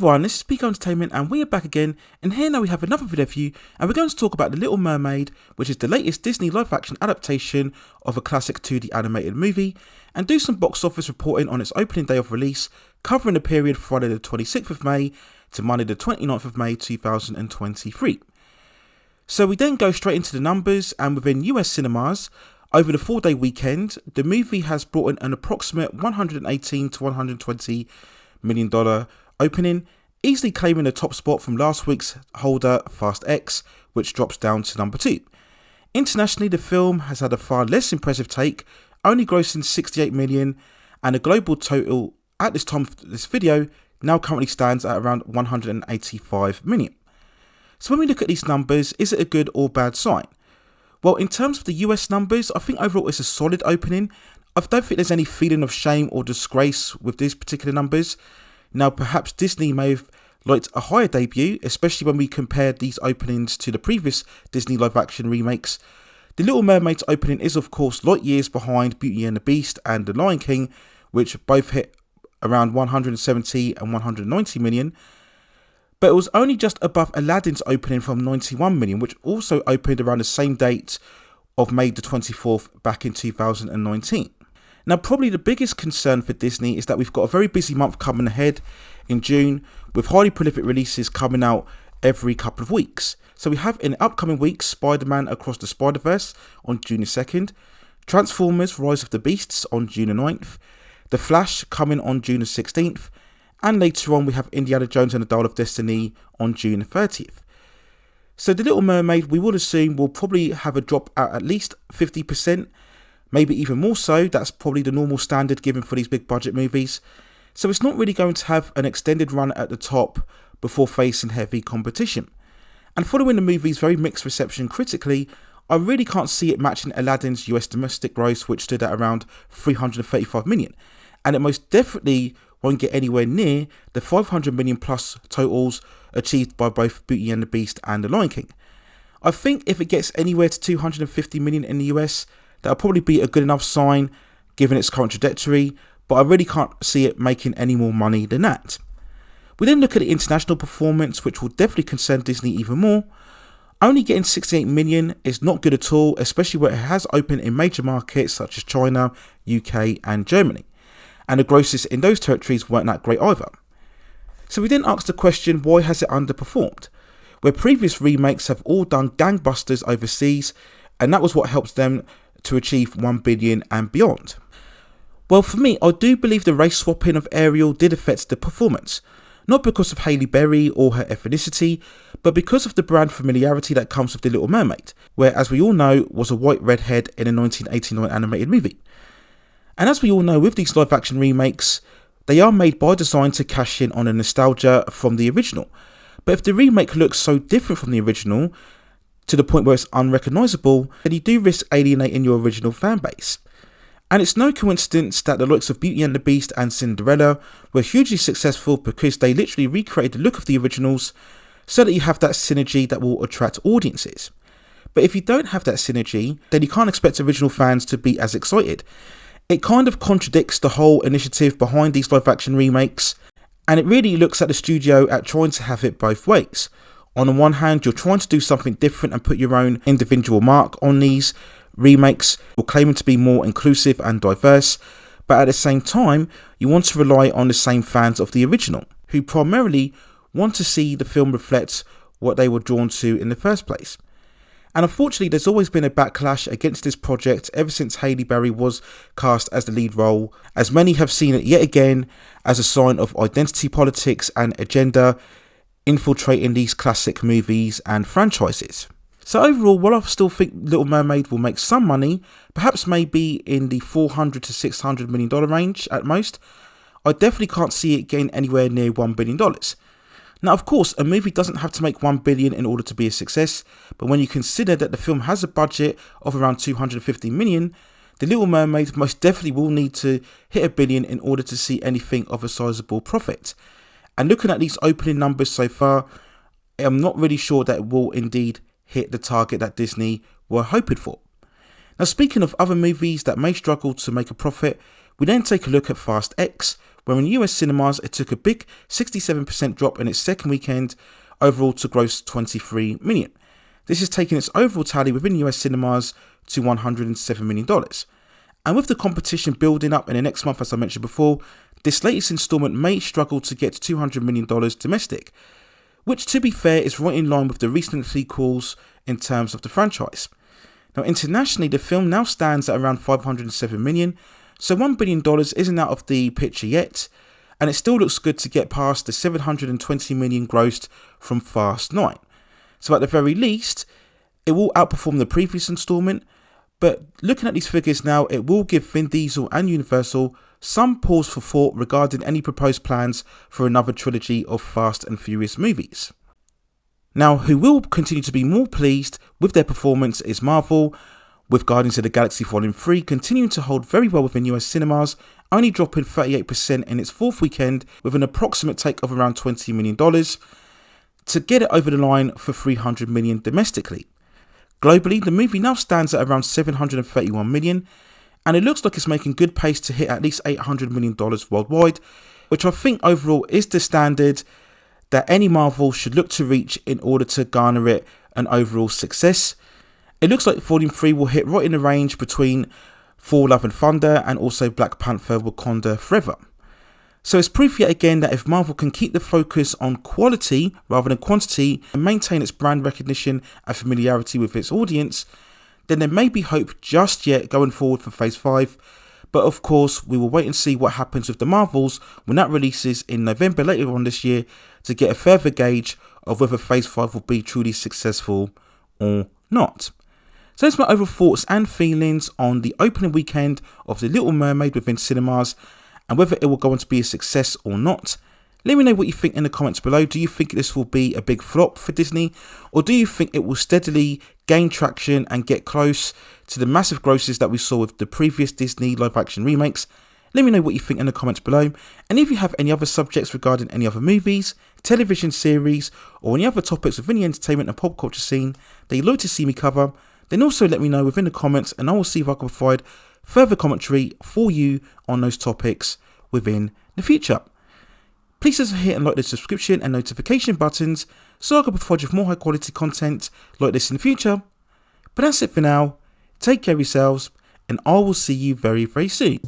everyone, this is Pico Entertainment and we are back again, and here now we have another video for you, and we're going to talk about The Little Mermaid, which is the latest Disney live action adaptation of a classic 2D animated movie, and do some box office reporting on its opening day of release, covering the period Friday the 26th of May to Monday the 29th of May 2023. So we then go straight into the numbers, and within US cinemas, over the 4-day weekend, the movie has brought in an approximate $118 to $120 million opening, easily claiming the top spot from last week's holder Fast X, which drops down to number 2. Internationally, the film has had a far less impressive take, only grossing $68 million, and the global total at this time of this video now currently stands at around $185 million. So when we look at these numbers, is it a good or bad sign? Well, in terms of the US numbers, I think overall it's a solid opening. I don't think there's any feeling of shame or disgrace with these particular numbers. Now, perhaps Disney may have liked a higher debut, especially when we compare these openings to the previous Disney live-action remakes. The Little Mermaid's opening is, of course, light years behind Beauty and the Beast and The Lion King, which both hit around 170 and 190 million. But it was only just above Aladdin's opening from 91 million, which also opened around the same date of May the 24th back in 2019. Now, probably the biggest concern for Disney is that we've got a very busy month coming ahead in June, with highly prolific releases coming out every couple of weeks. So we have in the upcoming weeks Spider-Man Across the Spider-Verse on June the 2nd, Transformers Rise of the Beasts on June the 9th, The Flash coming on June the 16th, and later on we have Indiana Jones and the Dial of Destiny on June the 30th. So The Little Mermaid, we would assume, will probably have a drop at least 50%, maybe even more so. That's probably the normal standard given for these big budget movies. So it's not really going to have an extended run at the top before facing heavy competition. And following the movie's very mixed reception critically, I really can't see it matching Aladdin's US domestic gross, which stood at around 335 million. And it most definitely won't get anywhere near the 500 million plus totals achieved by both Beauty and the Beast and The Lion King. I think if it gets anywhere to 250 million in the US, that'll probably be a good enough sign given its current trajectory, but I really can't see it making any more money than that. We then look at the international performance, which will definitely concern Disney even more. Only getting 68 million is not good at all, especially where it has opened in major markets such as China, UK and Germany. And the grosses in those territories weren't that great either. So we then ask the question, why has it underperformed? Where previous remakes have all done gangbusters overseas, and that was what helped them to achieve 1 billion and beyond. Well, for me, I do believe the race swapping of Ariel did affect the performance, not because of Halle Berry or her ethnicity, but because of the brand familiarity that comes with The Little Mermaid, where, as we all know, was a white redhead in a 1989 animated movie. And as we all know, with these live action remakes, they are made by design to cash in on a nostalgia from the original. But if the remake looks so different from the original, to the point where it's unrecognisable, then you do risk alienating your original fan base. And it's no coincidence that the likes of Beauty and the Beast and Cinderella were hugely successful because they literally recreated the look of the originals so that you have that synergy that will attract audiences. But if you don't have that synergy, then you can't expect original fans to be as excited. It kind of contradicts the whole initiative behind these live action remakes, and it really looks at the studio at trying to have it both ways. On the one hand, you're trying to do something different and put your own individual mark on these remakes. You're claiming to be more inclusive and diverse, but at the same time, you want to rely on the same fans of the original, who primarily want to see the film reflect what they were drawn to in the first place. And unfortunately, there's always been a backlash against this project ever since Halle Berry was cast as the lead role, as many have seen it yet again as a sign of identity politics and agenda infiltrating these classic movies and franchises. So overall, while I still think Little Mermaid will make some money, perhaps maybe in the $400 to $600 million range at most, I definitely can't see it getting anywhere near $1 billion. Now, of course, a movie doesn't have to make $1 billion in order to be a success, but when you consider that the film has a budget of around $250 million, The Little Mermaid most definitely will need to hit $1 billion in order to see anything of a sizable profit. And looking at these opening numbers so far, I'm not really sure that it will indeed hit the target that Disney were hoping for. Now, speaking of other movies that may struggle to make a profit, We then take a look at Fast X, where in US cinemas it took a big 67% drop in its second weekend overall to gross 23 million. This is taking its overall tally within US cinemas to $107 million. And with the competition building up in the next month, as I mentioned before, this latest installment may struggle to get to $200 million domestic, which to be fair is right in line with the recent sequels in terms of the franchise. Now internationally, the film now stands at around $507 million, so $1 billion isn't out of the picture yet, and it still looks good to get past the $720 million grossed from Fast 9. So at the very least, it will outperform the previous installment, but looking at these figures now, it will give Vin Diesel and Universal some pause for thought regarding any proposed plans for another trilogy of Fast and Furious movies. Now, who will continue to be more pleased with their performance is Marvel, with Guardians of the Galaxy Vol. 3 continuing to hold very well within US cinemas, only dropping 38% in its fourth weekend with an approximate take of around $20 million to get it over the line for $300 million domestically. Globally, the movie now stands at around $731 million, and it looks like it's making good pace to hit at least $800 million worldwide, which I think overall is the standard that any Marvel should look to reach in order to garner it an overall success. It looks like Volume 3 will hit right in the range between Thor: Love and Thunder and also Black Panther: Wakanda Forever. So it's proof yet again that if Marvel can keep the focus on quality rather than quantity and maintain its brand recognition and familiarity with its audience, then there may be hope just yet going forward for Phase 5. But of course, we will wait and see what happens with the Marvels when that releases in November later on this year to get a further gauge of whether Phase 5 will be truly successful or not. So that's my overall thoughts and feelings on the opening weekend of The Little Mermaid within cinemas and whether it will go on to be a success or not. Let me know what you think in the comments below. Do you think this will be a big flop for Disney, or do you think it will steadily gain traction and get close to the massive grosses that we saw with the previous Disney live action remakes? Let me know what you think in the comments below, and if you have any other subjects regarding any other movies, television series, or any other topics within the entertainment and pop culture scene that you'd like to see me cover, then also let me know within the comments and I will see if I can provide further commentary for you on those topics within the future. Please also hit and like the subscription and notification buttons so I can provide you with more high quality content like this in the future. But that's it for now. Take care of yourselves and I will see you very, very soon.